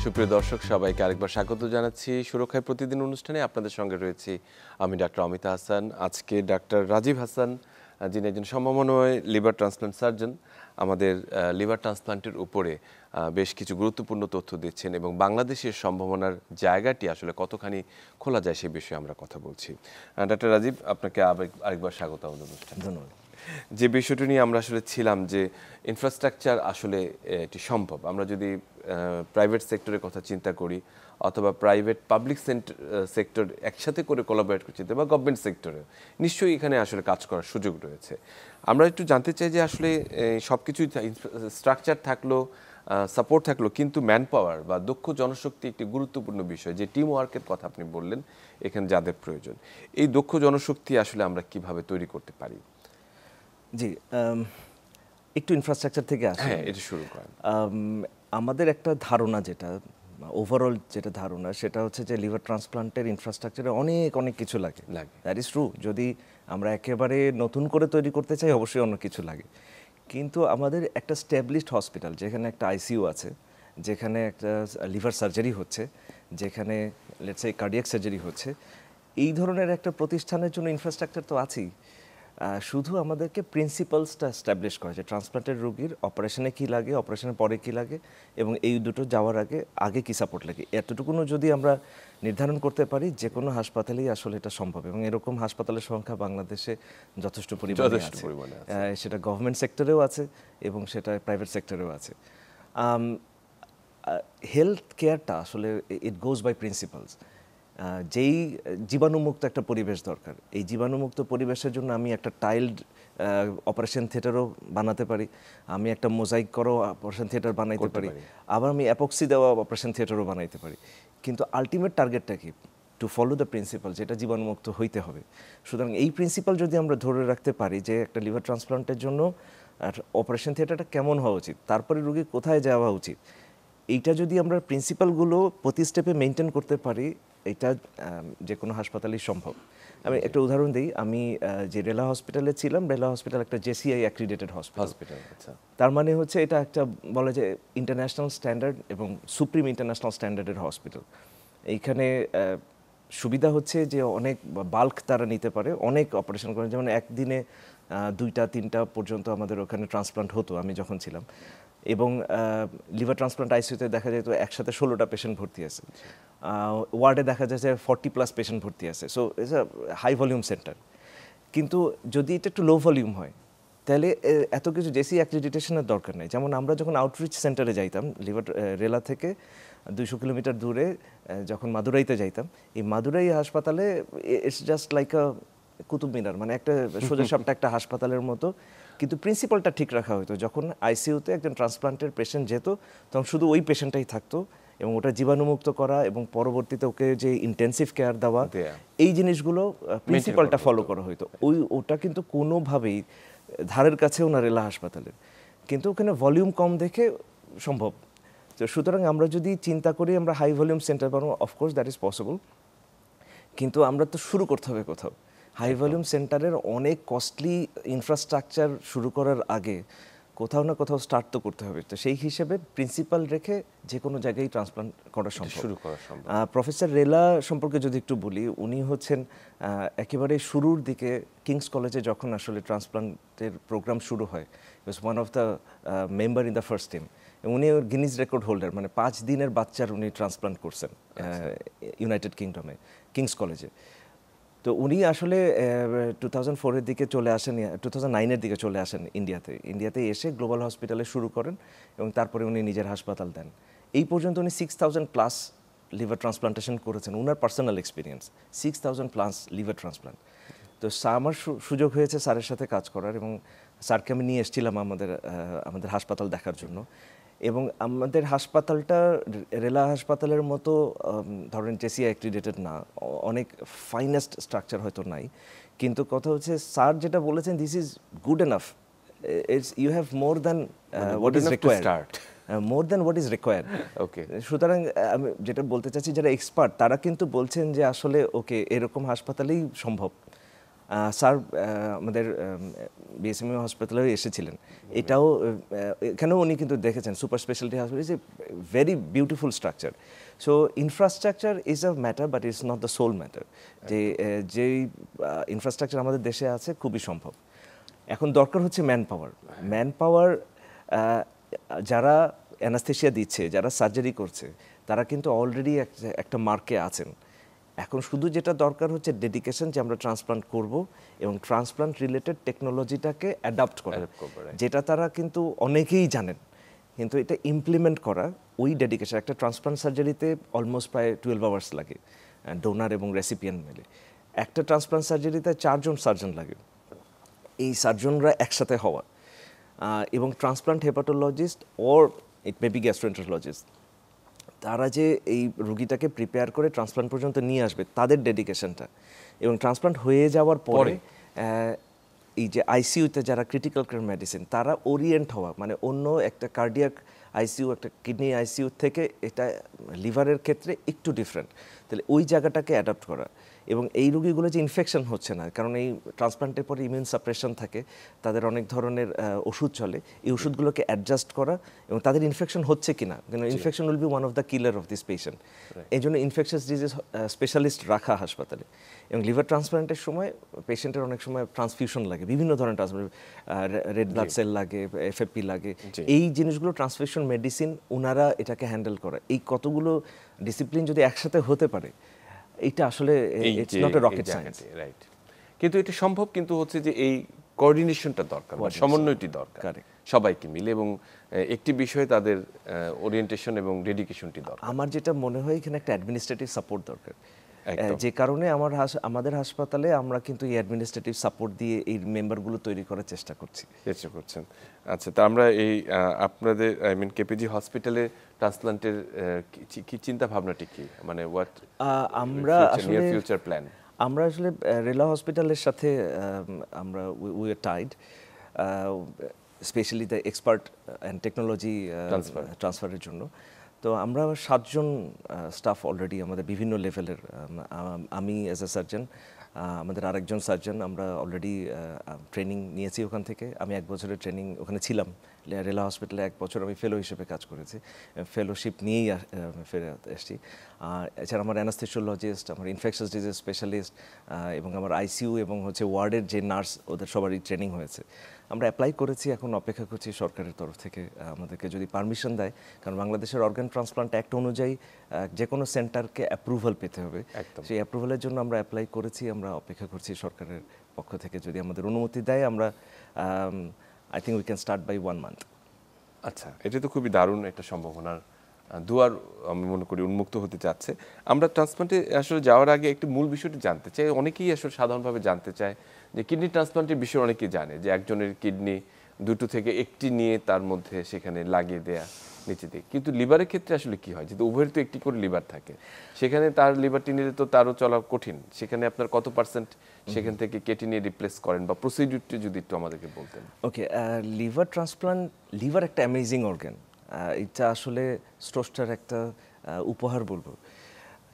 সুপ্রিয় দর্শক, সবাইকে আরেকবার স্বাগত জানাচ্ছি সুরক্ষায় প্রতিদিন অনুষ্ঠানে। আপনাদের সঙ্গে রয়েছি আমি ডাক্তার অমিতা হাসান। আজকে ডাক্তার রাজীব হাসান, যিনি একজন সম্ভাবনাময় লিভার ট্রান্সপ্লান্ট সার্জন, আমাদের লিভার ট্রান্সপ্লান্টের উপরে বেশ কিছু গুরুত্বপূর্ণ তথ্য দিচ্ছেন, এবং বাংলাদেশের সম্ভাবনার জায়গাটি আসলে কতখানি খোলা যায় সে বিষয়ে আমরা কথা বলছি। ডাক্তার রাজীব, আপনাকে আরেকবার স্বাগত আমাদের অনুষ্ঠানে। ধন্যবাদ। যে বিষয়টি নিয়ে আমরা আসলে ছিলাম যে ইনফ্রাস্ট্রাকচার আসলে এটি সম্ভব, আমরা যদি প্রাইভেট সেক্টরের কথা চিন্তা করি, অথবা প্রাইভেট পাবলিক সেক্টর একসাথে করে কোলাবোরেট করে চিন্তা, বা গভর্নমেন্ট সেক্টরে নিশ্চয়ই এখানে আসলে কাজ করার সুযোগ রয়েছে। আমরা একটু জানতে চাই যে আসলে সব কিছুই স্ট্রাকচার থাকলো, সাপোর্ট থাকলো, কিন্তু ম্যান পাওয়ার বা দক্ষ জনশক্তি একটি গুরুত্বপূর্ণ বিষয়, যে টিম ওয়ার্কের কথা আপনি বললেন, এখানে যাদের প্রয়োজন, এই দক্ষ জনশক্তি আসলে আমরা কিভাবে তৈরি করতে পারি? জি, একটু ইনফ্রাস্ট্রাকচার থেকে আসি। হ্যাঁ, এটা শুরু করেন। আমাদের একটা ধারণা, যেটা ওভারঅল যেটা ধারণা, সেটা হচ্ছে যে লিভার ট্রান্সপ্লান্টের ইনফ্রাস্ট্রাকচারে অনেক অনেক কিছু লাগে। That is true. যদি আমরা একেবারে নতুন করে তৈরি করতে চাই, অবশ্যই অন্য কিছু লাগে, কিন্তু আমাদের একটা স্ট্যাবলিশড হসপিটাল, যেখানে একটা আইসিইউ আছে, যেখানে একটা লিভার সার্জারি হচ্ছে, যেখানে লেটস সে কার্ডিয়াক সার্জারি হচ্ছে, এই ধরনের একটা প্রতিষ্ঠানের জন্য ইনফ্রাস্ট্রাকচার তো আছেই। শুধু আমাদেরকে প্রিন্সিপালসটা এস্টাবলিশ করা, যে ট্রান্সপ্লান্টের রোগীর অপারেশনে কী লাগে, অপারেশনের পরে কী লাগে, এবং এই দুটো যাওয়ার আগে কী সাপোর্ট লাগে, এতটুকুনো যদি আমরা নির্ধারণ করতে পারি, যে কোনো হাসপাতালেই আসলে এটা সম্ভব। এবং এরকম হাসপাতালের সংখ্যা বাংলাদেশে যথেষ্ট পরিমাণে আছে। সেটা গভর্নমেন্ট সেক্টরেও আছে এবং সেটা প্রাইভেট সেক্টরেও আছে। হেলথ কেয়ারটা আসলে ইট গোজ বাই প্রিন্সিপালস। যেই জীবাণুমুক্ত একটা পরিবেশ দরকার, এই জীবাণুমুক্ত পরিবেশের জন্য আমি একটা টাইলড অপারেশন থিয়েটারও বানাতে পারি, আমি একটা মোজাইক করো অপারেশন থিয়েটার বানাইতে পারি, আবার আমি অ্যাপক্সি দেওয়া অপারেশন থিয়েটারও বানাইতে পারি, কিন্তু আলটিমেট টার্গেটটা কি? টু ফলো দ্য প্রিন্সিপাল, যেটা জীবাণুমুক্ত হইতে হবে। সুতরাং এই প্রিন্সিপাল যদি আমরা ধরে রাখতে পারি, যে একটা লিভার ট্রান্সপ্লান্টের জন্য অপারেশন থিয়েটারটা কেমন হওয়া উচিত, তারপরে রোগী কোথায় যাওয়া উচিত, এইটা যদি আমরা প্রিন্সিপালগুলো প্রতি স্টেপে মেনটেন করতে পারি, এটা যে কোনো হাসপাতালেই সম্ভব। আমি একটা উদাহরণ দিই। আমি যে রেলা হসপিটালে ছিলাম, রেলা হসপিটাল একটা জেসিআই অ্যাক্রিডেটেড হসপিটাল। তার মানে হচ্ছে এটা একটা বলে যে ইন্টারন্যাশনাল স্ট্যান্ডার্ড এবং সুপ্রিম ইন্টারন্যাশনাল স্ট্যান্ডার্ডের হসপিটাল। এইখানে সুবিধা হচ্ছে যে অনেক বাল্ক তারা নিতে পারে, অনেক অপারেশন করেন, যেমন একদিনে 2-3টা পর্যন্ত আমাদের ওখানে ট্রান্সপ্লান্ট হতো আমি যখন ছিলাম। এবং লিভার ট্রান্সপ্লান্ট আইসিইউতে দেখা যেত একসাথে 16টা পেশেন্ট ভর্তি আছে, ওয়ার্ডে দেখা যায় যে 40+ পেশেন্ট ভর্তি আছে। So it's a high volume centre. কিন্তু যদি এটা একটু লো ভলিউম হয়, তাহলে এত কিছু জেসি অ্যাক্রিডিটেশনের দরকার নেই। যেমন আমরা যখন আউটরিচ সেন্টারে যাইতাম লিভার রেলা থেকে 200 কিলোমিটার দূরে, যখন মাদুরাইতে যাইতাম, এই মাদুরাই হাসপাতালে it's just like a Qutub Minar, মানে একটা সোজাসাপটা একটা হাসপাতালের মতো, কিন্তু প্রিন্সিপালটা ঠিক রাখা হতো। যখন আইসিইউতে একজন ট্রান্সপ্লান্টের পেশেন্ট যেত তখন শুধু ওই পেশেন্টটাই থাকতো, এবং ওটা জীবাণুমুক্ত করা এবং পরবর্তীতে ওকে যে ইন্টেন্সিভ কেয়ার দেওয়া, এই জিনিসগুলো প্রিন্সিপালটা ফলো করা হতো। ওটা কিন্তু কোনোভাবেই ধারের কাছেও না রেলা হাসপাতালের, কিন্তু ওখানে ভলিউম কম দেখে সম্ভব। তো সুতরাং আমরা যদি চিন্তা করি আমরা হাই ভলিউম সেন্টার বানাবো, অফকোর্স দ্যাট ইজ পসিবল, কিন্তু আমরা তো শুরু করতে হবে কোথাও। হাই ভলিউম সেন্টারের অনেক কস্টলি ইনফ্রাস্ট্রাকচার শুরু করার আগে কোথাও না কোথাও স্টার্ট তো করতে হবে। তো সেই হিসেবে প্রিন্সিপাল রেখে যে কোনো জায়গায় ট্রান্সপ্লান্ট করা সম্ভব, শুরু করা সম্ভব। প্রফেসর রেলা সম্পর্কে যদি একটু বলি, উনি হচ্ছেন একেবারে শুরুর দিকে কিংস কলেজে যখন আসলে ট্রান্সপ্লান্টের প্রোগ্রাম শুরু হয়, was one of the member in the first team. উনি গিনিজ রেকর্ড হোল্ডার, মানে 5 দিনের বাচ্চার উনি ট্রান্সপ্লান্ট করছেন ইউনাইটেড কিংডমে কিংস কলেজে। তো উনি আসলে 2004-এর দিকে চলে আসেন, 2009-এর দিকে চলে আসেন ইন্ডিয়াতে এসে গ্লোবাল হসপিটালে শুরু করেন, এবং তারপরে উনি নিজের হাসপাতাল দেন। এই পর্যন্ত উনি 6000+ লিভার ট্রান্সপ্লান্টেশন করেছেন, উনার পার্সোনাল এক্সপিরিয়েন্স 6000+ লিভার ট্রান্সপ্লান্ট। তো আমার সুযোগ হয়েছে স্যারের সাথে কাজ করার, এবং স্যারকে আমি নিয়ে এসেছিলাম আমাদের হাসপাতাল দেখার জন্য। এবং আমাদের হাসপাতালটা রেলা হাসপাতালের মতো ধরেন জেসি অ্যাক্রিডেটেড না, অনেক ফাইনেস্ট স্ট্রাকচার হয়তো নাই, কিন্তু কথা হচ্ছে স্যার যেটা বলেছেন this is good enough, you have more than what is required, more than what is required. Okay, সুতরাং আমি যেটা বলতে চাচ্ছি, যারা এক্সপার্ট তারা কিন্তু বলছেন যে আসলে ওকে এরকম হাসপাতালেই সম্ভব। স্যার আমাদের বিএসএমইউ হসপিটালেও এসেছিলেন, এটাও এখানেও উনি কিন্তু দেখেছেন super speciality hospital is a very beautiful structure. So infrastructure is a matter, but it's not the soul matter. যেই ইনফ্রাস্ট্রাকচার আমাদের দেশে আছে খুবই সম্ভব। এখন দরকার হচ্ছে ম্যান পাওয়ার। যারা অ্যানাস্থেশিয়া দিচ্ছে, যারা সার্জারি করছে, তারা কিন্তু অলরেডি একটা মার্কে আছেন। এখন শুধু যেটা দরকার হচ্ছে ডেডিকেশন, যে আমরা ট্রান্সপ্লান্ট করব এবং ট্রান্সপ্লান্ট রিলেটেড টেকনোলজিটাকে অ্যাডাপ্ট করা, যেটা তারা কিন্তু অনেকেই জানেন, কিন্তু এটা ইমপ্লিমেন্ট করা, ওই ডেডিকেশন। একটা ট্রান্সপ্লান্ট সার্জারিতে অলমোস্ট প্রায় 12 আওয়ার্স লাগে, ডোনার এবং রেসিপিয়েন্ট মিলে। একটা ট্রান্সপ্লান্ট সার্জারিতে 4 জন সার্জন লাগে। এই সার্জনরা একসাথে হওয়া, এবং transplant hepatologist or it may be gastroenterologist, তারা যে এই রুগীটাকে প্রিপেয়ার করে ট্রান্সপ্লান্ট পর্যন্ত নিয়ে আসবে, তাদের ডেডিকেশনটা, এবং ট্রান্সপ্লান্ট হয়ে যাওয়ার পরে এই যে আইসিইউতে যারা ক্রিটিক্যাল কেয়ার মেডিসিন, তারা ওরিয়েন্ট হওয়া, মানে অন্য একটা কার্ডিয়াক আইসিইউ, একটা কিডনি আইসিইউ থেকে এটা লিভারের ক্ষেত্রে একটু ডিফারেন্ট, তাহলে ওই জায়গাটাকে অ্যাডাপ্ট করা। এবং এই রোগীগুলো যে ইনফেকশন হচ্ছে না, কারণ এই ট্রান্সপ্লান্টের পরে ইমিউন সাপ্রেশন থাকে, তাদের অনেক ধরনের ওষুধ চলে, এই ওষুধগুলোকে অ্যাডজাস্ট করা, এবং তাদের ইনফেকশন হচ্ছে কিনা, কারণ infection will be one of the killer of this patient. এই জন্য ইনফেকশাস ডিজিজ স্পেশালিস্ট রাখা হাসপাতালে। এবং লিভার ট্রান্সপ্লান্টের সময় পেশেন্টের অনেক সময় ট্রান্সফিউশন লাগে, বিভিন্ন ধরনের ট্রান্সপ্লান্ট, রেড ব্লাড সেল লাগে, এফএফপি লাগে, এই জিনিসগুলো ট্রান্সফিউশন মেডিসিন ওনারা এটাকে হ্যান্ডেল করে। এই কতগুলো ডিসিপ্লিন যদি একসাথে হতে পারে, এটা আসলে it's not a rocket science, right. কিন্তু এটা সম্ভব, কিন্তু হচ্ছে যে এই কোঅর্ডিনেশনটা দরকার, সমন্বয়টি দরকার সবাইকে মিলে, এবং একটি বিষয়ে তাদের ওরিয়েন্টেশন এবং ডেডিকেশনটি দরকার। আমার যেটা মনে হয় এখানে একটা অ্যাডমিনিস্ট্রেটিভ সাপোর্ট দরকার, যে কারণে আমাদের হাসপাতালে আমরা কিন্তু এই অ্যাডমিনিস্ট্রেটিভ সাপোর্ট দিয়ে এই মেম্বারগুলো তৈরি করার চেষ্টা করছেন। আচ্ছা, তা আমরা এই আপনাদের কেপিজি হসপিটালে ট্রান্সপ্লান্টের কি চিন্তা ভাবনাটি কি, মানে হোয়াট আমরা আসলে ফিউচার প্ল্যান? আমরা আসলে রেলা হসপিটালের সাথে আমরা we are tied, specially the expert and technology ট্রান্সফারের জন্য। তো আমরা 7 জন স্টাফ অলরেডি আমাদের বিভিন্ন লেভেলের, আমি অ্যাজ এ সার্জন, আমাদের আরেকজন সার্জন, আমরা অলরেডি ট্রেনিং নিয়েছি ওখান থেকে। আমি 1 বছরের ট্রেনিং ওখানে ছিলাম রেলা হসপিটালে 1 বছর আমি ফেলো হিসেবে কাজ করেছি, ফেলোশিপ নিয়েই ফিরে এসেছি। আর এছাড়া আমার অ্যানাস্থেসিওলজিস্ট, আমার ইনফেকশাস ডিজিজ স্পেশালিস্ট এবং আমার আইসিইউ এবং হচ্ছে ওয়ার্ডের যে নার্স, ওদের সবারই ট্রেনিং হয়েছে। আমরা অ্যাপ্লাই করেছি, এখন অপেক্ষা করছি সরকারের তরফ থেকে আমাদেরকে যদি পারমিশন দেয়, কারণ বাংলাদেশের অর্গান ট্রান্সপ্লান্ট অ্যাক্ট অনুযায়ী যে কোনো সেন্টারকে অ্যাপ্রুভাল পেতে হবে। সেই অ্যাপ্রুভালের জন্য আমরা অ্যাপ্লাই করেছি, আমরা অপেক্ষা করছি সরকারের পক্ষ থেকে যদি আমাদের অনুমতি দেয়, আমরা I think we can start by 1 month. আচ্ছা, এটা তো খুবই দারুণ একটা সম্ভাবনার দুয়ার আমি মনে করি উন্মুক্ত হতে চাচ্ছে। আমরা ট্রান্সপ্লান্টে আসলে যাওয়ার আগে একটু মূল বিষয়টি জানতে চাই। অনেকেই আসলে সাধারণভাবে জানতে চায় যে কিডনি ট্রান্সপ্লান্টের বিষয়ে অনেকেই জানে যে একজনের কিডনি দুটো থেকে একটি নিয়ে তার মধ্যে সেখানে লাগিয়ে দেয়া নিচে দিয়ে, কিন্তু লিভারের ক্ষেত্রে আসলে কি হয়, যেহেতু উভয়ের তো একটি করে লিভার থাকে, সেখানে তার লিভারটি নিলে তো তারও চলা কঠিন। সেখানে আপনার কত পার্সেন্ট সেখান থেকে কেটে নিয়ে রিপ্লেস করেন, বা প্রসিডিউরটি যদি একটু আমাদেরকে বলতেন। ওকে, লিভার ট্রান্সপ্লান্ট, লিভার একটা অ্যামেজিং অর্গান, এটা আসলে স্রষ্টার একটা উপহার বলবো।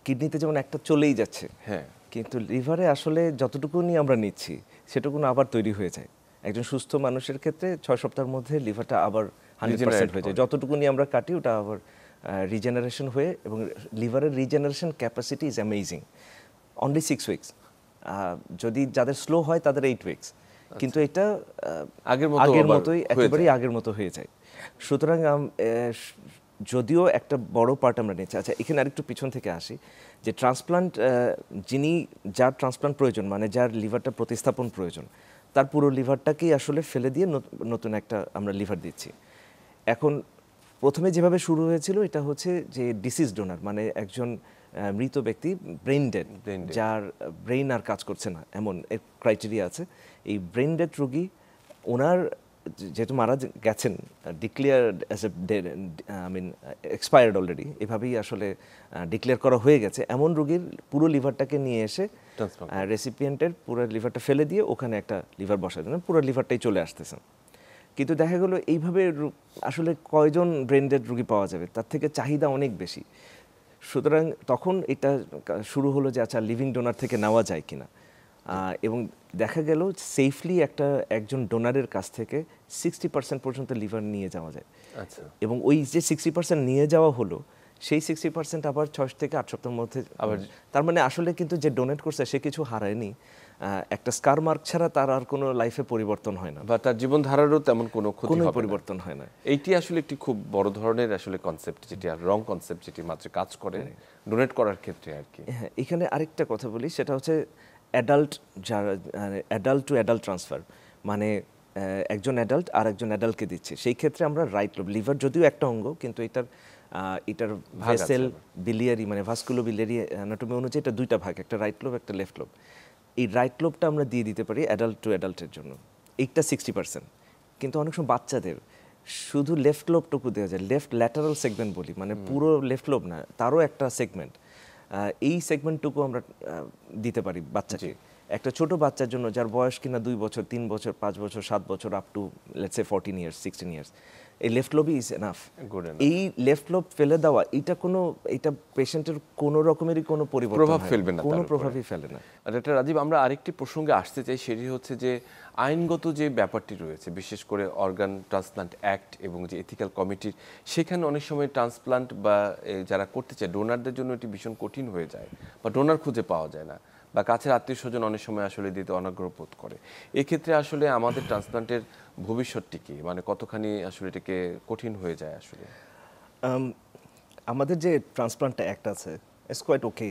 কিডনিতে যেমন একটা চলেই যাচ্ছে, হ্যাঁ, কিন্তু লিভারে আসলে যতটুকুনি আমরা নিচ্ছি সেটুকুন আবার তৈরি হয়ে যায়। একজন সুস্থ মানুষের ক্ষেত্রে 6 সপ্তাহের মধ্যে লিভারটা আবার 100% হয়ে যায়। যতটুকুনি আমরা কাটি ওটা আবার রিজেনারেশন হয়ে, এবং লিভারের regeneration capacity is amazing. Only 6 weeks, যদি যাদের স্লো হয় তাদের 8 উইকস, কিন্তু এটা আগের মতোই একেবারেই আগের মতো হয়ে যায়। সুতরাং যদিও একটা বড় পার্ট আমরা নিচ্ছি। আচ্ছা, এখানে আরেকটু পিছন থেকে আসি, যে ট্রান্সপ্লান্ট যার ট্রান্সপ্লান্ট প্রয়োজন, মানে যার লিভারটা প্রতিস্থাপন প্রয়োজন, তার পুরো লিভারটাকেই আসলে ফেলে দিয়ে নতুন একটা আমরা লিভার দিচ্ছি। এখন প্রথমে যেভাবে শুরু হয়েছিল, এটা হচ্ছে যে ডিসিজ ডোনার, মানে একজন মৃত ব্যক্তি, ব্রেইন ডেড, যার ব্রেইন আর কাজ করছে না, এমন ক্রাইটেরিয়া আছে। এই ব্রেইন ডেড রোগী, ওনার যেহেতু মারা গেছেন, declared as a I mean expired already, এভাবেই আসলে ডিক্লেয়ার করা হয়ে গেছে, এমন রোগীর পুরো লিভারটাকে নিয়ে এসে রেসিপিয়েন্টের পুরো লিভারটা ফেলে দিয়ে ওখানে একটা লিভার বসায় দেন, পুরো লিভারটাই চলে আসতেছে। কিন্তু দেখা গেলো এইভাবে আসলে কয়জন ব্রেন ডেড রোগী পাওয়া যাবে, তার থেকে চাহিদা অনেক বেশি। সুতরাং তখন এটা শুরু হলো যে আচ্ছা, লিভিং ডোনার থেকে নেওয়া যায় কিনা, এবং দেখা গেল সেফলি একজন ডোনারের কাছ থেকে 60% পর্যন্ত লিভার নিয়ে যাওয়া যায়। আচ্ছা, এবং ওই যে 60% নিয়ে যাওয়া হলো, সেই 60% আবার 6 থেকে 8 সপ্তাহের মধ্যে আবার, তার মানে আসলে কিন্তু যে ডোনেট করছে সে কিছু হারায়নি। একটা স্কার মার্ক ছাড়া তার আর কোনো লাইফে পরিবর্তন হয় না, বা তার জীবনধারারও তেমন কোনো পরিবর্তন হয় না। এইটি আসলে একটি খুব বড় ধরনের আসলে কনসেপ্ট, যেটি আর রং কনসেপ্ট, যেটি মাত্র কাজ করে ডোনেট করার ক্ষেত্রে আর কি। হ্যাঁ, এখানে আরেকটা কথা বলি, সেটা হচ্ছে অ্যাডাল্ট, যারা অ্যাডাল্ট টু অ্যাডাল্ট ট্রান্সফার, মানে একজন অ্যাডাল্ট আর একজন অ্যাডাল্টকে দিচ্ছে, সেই ক্ষেত্রে আমরা রাইট লোব, লিভার যদিও একটা অঙ্গ, কিন্তু এটার ভেসেল বিলিয়ারি, মানে ভাস্কুলোবিলিয়ারি অ্যানাটমি অনুযায়ী এটা দুইটা ভাগ, একটা রাইট লোব, একটা লেফট লোব। এই রাইট লোবটা আমরা দিয়ে দিতে পারি অ্যাডাল্ট টু অ্যাডাল্টের জন্য, এইটা 60%। কিন্তু অনেক সময় বাচ্চাদের শুধু লেফট লোবটুকু দেওয়া যায়, লেফট ল্যাটারাল সেগমেন্ট বলি, মানে পুরো লেফট লোব না, তারও একটা সেগমেন্ট, এই সেগমেন্টটুকু আমরা দিতে পারি বাচ্চাকে। একটা ছোট বাচ্চার জন্য, যার বয়স কিনা 2 বছর, 3 বছর, 5 বছর, 7 বছর, up to let's say 14 years, 16 years, এই লেফট লোবই ইজ এনাফ। এই লেফট লোব ফেলে দেওয়া, এটা পেশেন্টের কোনো রকমেরই কোনো প্রভাব ফেলবে না, কোনো প্রভাবই ফেলে না। ডাক্তার রাজীব, আমরা আরেকটি প্রসঙ্গে আসতে চাই, সেটি হচ্ছে যে আইনগত যে ব্যাপারটি রয়েছে, বিশেষ করে অর্গান ট্রান্সপ্লান্ট অ্যাক্ট এবং যে এথিক্যাল কমিটির, সেখানে অনেক সময় ট্রান্সপ্লান্ট বা যারা করতে চায় ডোনারদের জন্য এটি ভীষণ কঠিন হয়ে যায়, বা ডোনার খুঁজে পাওয়া যায় না, বা কাছের আত্মীয় স্বজন অনেক সময় আসলে দিতে অনাগ্রহ বোধ করে। এক্ষেত্রে আসলে আমাদের ট্রান্সপ্লান্টের ভবিষ্যৎটি কি, মানে কতখানি আসলে এটাকে কঠিন হয়ে যায় আসলে? আমাদের যে ট্রান্সপ্লান্ট অ্যাক্ট আছে, ইটস কোয়াইট ওকে।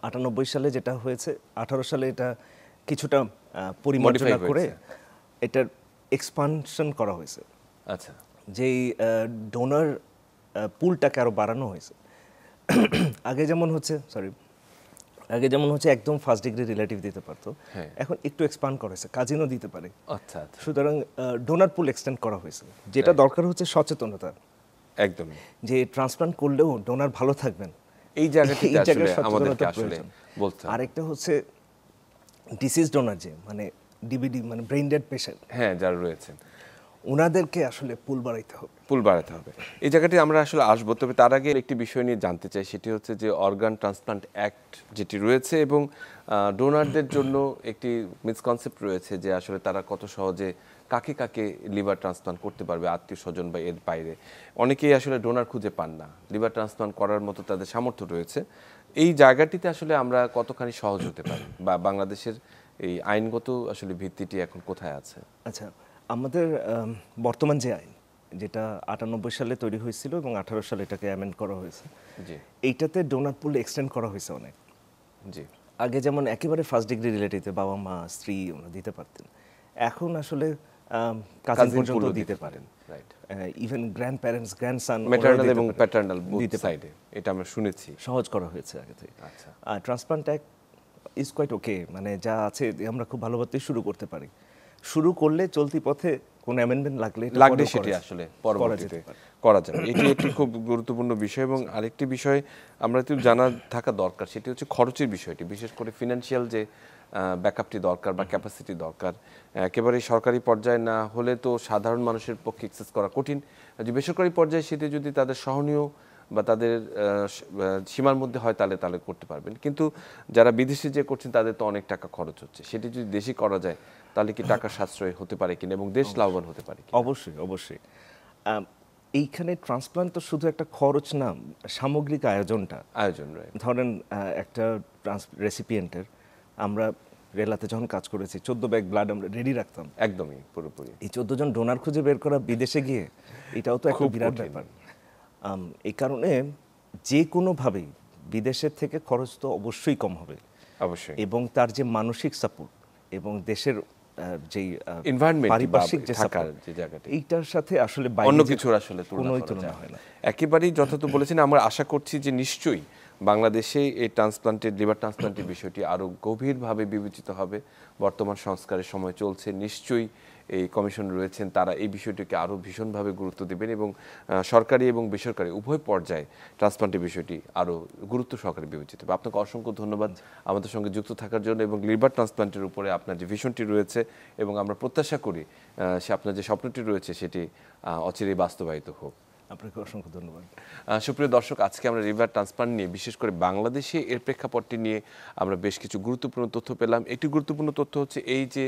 98 সালে যেটা হয়েছে, 18 সালে এটা কিছুটা পরিমার্জনা করে এটার এক্সপানশন করা হয়েছে। আচ্ছা, যেই ডোনার পুলটাকে আরো বাড়ানো হয়েছে। আগে যেমন হচ্ছে একদম ফার্স্ট ডিগ্রি রিলেটিভ দিতে পারতো, এখন একটু এক্সপান্ড করা হয়েছে, কাজিনও দিতে পারে। আচ্ছা, সুতরাং ডোনার পুল এক্সটেন্ড করা হয়েছে। যেটা দরকার হচ্ছে সচেতনতা, একদম, যে ট্রান্সপ্লান্ট করলেও ডোনার ভালো থাকবেন, এই জায়গাটিতে আসলে আমাদেরকে আসলে বলতে হবে। আরেকটা হচ্ছে ডিসিজ ডোনার, যে মানে ডিবিডি, মানে ব্রেইন ডেড পেশেন্ট, হ্যাঁ, যারা রয়েছেন, ওনাদেরকে আসলে পুল বাড়াইতে হবে। এই জায়গাটি আমরা আসলে আসবো। তবে তার আগে একটি বিষয় নিয়ে জানতে চাই, সেটি হচ্ছে যে অর্গান ট্রান্সপ্লান্ট অ্যাক্ট যেটি রয়েছে, এবং ডোনারদের জন্য একটি মিসকনসেপ্ট রয়েছে যে আসলে তারা কত সহজে কাকে কাকে লিভার ট্রান্সপ্লান্ট করতে পারবে আত্মীয় স্বজন বা এর বাইরে? অনেকেই আসলে ডোনার খুঁজে পান না, লিভার ট্রান্সপ্লান্ট করার মতো তাদের সামর্থ্য রয়েছে। এই জায়গাটিতে আসলে আমরা কতখানি সহজ হতে পারি, বা বাংলাদেশের এই আইনগত আসলে ভিত্তিটি এখন কোথায় আছে? আচ্ছা, আমাদের বর্তমান যে আইন, যেটা 98 সালে তৈরি হয়েছিল এবং 18 সালে এটাকে অ্যামেন্ড করা হয়েছে, জি এইটাতে ডোনার পুল এক্সটেন্ড করা হয়েছে অনেক। জি আগে যেমন একেবারে ফার্স্ট ডিগ্রি রিলেটিভে বাবা মা স্ত্রী ওরা দিতে পারতেন, এখন আসলে কাজিন Cousin পর্যন্ত পুলও দিতে পারেন, right. Even grand parents grandson maternal এবং প্যাটার্নাল বুথ সাইডে এটা আমরা শুনেছি। সহজ করা হয়েছে আগে থেকে। আচ্ছা। Transplant act is quite okay, মানে যা আছে আমরা খুব ভালোভাবেই শুরু করতে পারি। শুরু করলে চলতি পথে কোনো অ্যামেন্ডমেন্ট লাগলে সেটি আসলে পরবর্তীতে করা যাবে। এটি একটি খুব গুরুত্বপূর্ণ বিষয়। এবং আরেকটি বিষয় আমরা একটু জানা থাকা দরকার, সেটি হচ্ছে খরচের বিষয়টি, বিশেষ করে ফিনান্সিয়াল যে ব্যাকআপটি দরকার বা ক্যাপাসিটি দরকার। একেবারে সরকারি পর্যায়ে না হলে তো সাধারণ মানুষের পক্ষে অ্যাক্সেস করা কঠিন। যে বেসরকারি পর্যায়ে সেটি যদি তাদের সহনীয় বা তাদের সীমার মধ্যে হয় তাহলে করতে পারবেন। কিন্তু যারা বিদেশে যে করছেন তাদের তো অনেক টাকা খরচ হচ্ছে, সেটি যদি দেশে করা যায় তাহলে কি টাকা সাশ্রয় হতে পারে কিনা এবং দেশ লাভবান হতে পারে কিনা? অবশ্যই অবশ্যই। এইখানে ট্রান্সপ্লান্ট তো শুধু একটা খরচ না, সামগ্রিক আয়োজন, right? ধরেন একটা রেসিপিয়েন্টের, আমরা রেলাতে যখন কাজ করেছি 14 ব্যাগ ব্লাড আমরা রেডি রাখতাম, একদমই পুরোপুরি। এই 14 জন ডোনার খুঁজে বের করা বিদেশে গিয়ে, এটাও তো একটা বিরাট ব্যাপার। এই কারণে যে কোনোভাবেই বিদেশের থেকে খরচ তো অবশ্যই কম হবে, অবশ্যই। এবং তার যে মানসিক সাপোর্ট এবং দেশের যেই এনভায়রনমেন্ট, পারিপার্শ্বিক যে থাকার সাপোর্ট, যে জায়গাটি, এইটার সাথে আসলে অন্য কিছুর আসলে তুলনা হয় না। একেবারেই যথার্থ বলেছেন। আমরা আশা করছি যে নিশ্চয়ই বাংলাদেশে এই ট্রান্সপ্লান্টের, লিভার ট্রান্সপ্লান্টের বিষয়টি আরও গভীরভাবে বিবেচিত হবে। বর্তমান সংস্কারের সময় চলছে, নিশ্চয়ই এই কমিশন রয়েছেন, তারা এই বিষয়টিকে আরও ভীষণভাবে গুরুত্ব দেবেন এবং সরকারি এবং বেসরকারি উভয় পর্যায়ে ট্রান্সপ্লান্টের বিষয়টি আরও গুরুত্ব সহকারে বিবেচিত হবে। আপনাকে অসংখ্য ধন্যবাদ আমাদের সঙ্গে যুক্ত থাকার জন্য এবং লিভার ট্রান্সপ্লান্টের উপরে আপনার যে ভিশনটি রয়েছে, এবং আমরা প্রত্যাশা করি সে আপনার যে স্বপ্নটি রয়েছে সেটি অচিরেই বাস্তবায়িত হোক। আপনাকে অসংখ্য ধন্যবাদ। সুপ্রিয় দর্শক, আজকে আমরা লিভার ট্রান্সপ্লান্ট নিয়ে, বিশেষ করে বাংলাদেশে এর প্রেক্ষাপটটি নিয়ে আমরা বেশ কিছু গুরুত্বপূর্ণ তথ্য পেলাম। একটি গুরুত্বপূর্ণ তথ্য হচ্ছে এই যে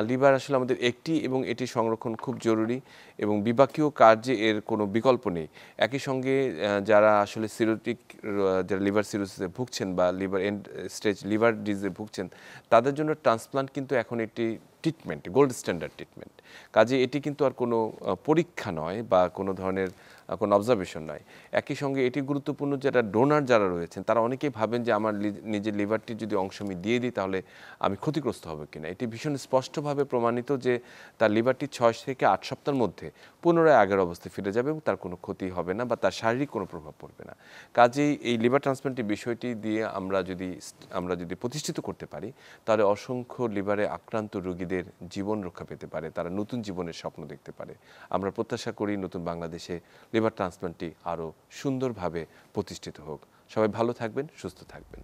লিভার আসলে আমাদের একটি, এবং এটি সংরক্ষণ খুব জরুরি এবং বিপাকীয় কার্যে এর কোনো বিকল্প নেই। একই সঙ্গে যারা আসলে সিরোটিক, যারা লিভার সিরোসিসে ভুগছেন বা লিভার এন্ড স্টেজ লিভার ডিজিজে ভুগছেন, তাদের জন্য ট্রান্সপ্লান্ট কিন্তু এখন একটি ট্রিটমেন্ট, গোল্ড স্ট্যান্ডার্ড ট্রিটমেন্ট। কাজে এটি কিন্তু আর কোনো পরীক্ষা নয় বা কোনো ধরনের কোনো অবজারভেশন নয়। একই সঙ্গে এটি গুরুত্বপূর্ণ, যারা ডোনার যারা রয়েছেন তারা অনেকেই ভাবেন যে আমার নিজের লিভারটি যদি অংশ আমি দিয়ে দিই তাহলে আমি ক্ষতিগ্রস্ত হব কিনা। এটি ভীষণ স্পষ্টভাবে প্রমাণিত যে তার লিভারটি 6 থেকে 8 সপ্তাহের মধ্যে পুনরায় আগের অবস্থায় ফিরে যাবে এবং তার কোনো ক্ষতি হবে না বা তার শারীরিক কোনো প্রভাব পড়বে না। কাজেই এই লিভার ট্রান্সপ্লান্টের বিষয়টি দিয়ে আমরা যদি প্রতিষ্ঠিত করতে পারি, তাহলে অসংখ্য লিভারে আক্রান্ত রোগীদের জীবন রক্ষা পেতে পারে, তারা নতুন জীবনের স্বপ্ন দেখতে পারে। আমরা প্রত্যাশা করি নতুন বাংলাদেশে লিভার ট্রান্সপ্লান্টটি আরও সুন্দরভাবে প্রতিষ্ঠিত হোক। সবাই ভালো থাকবেন, সুস্থ থাকবেন।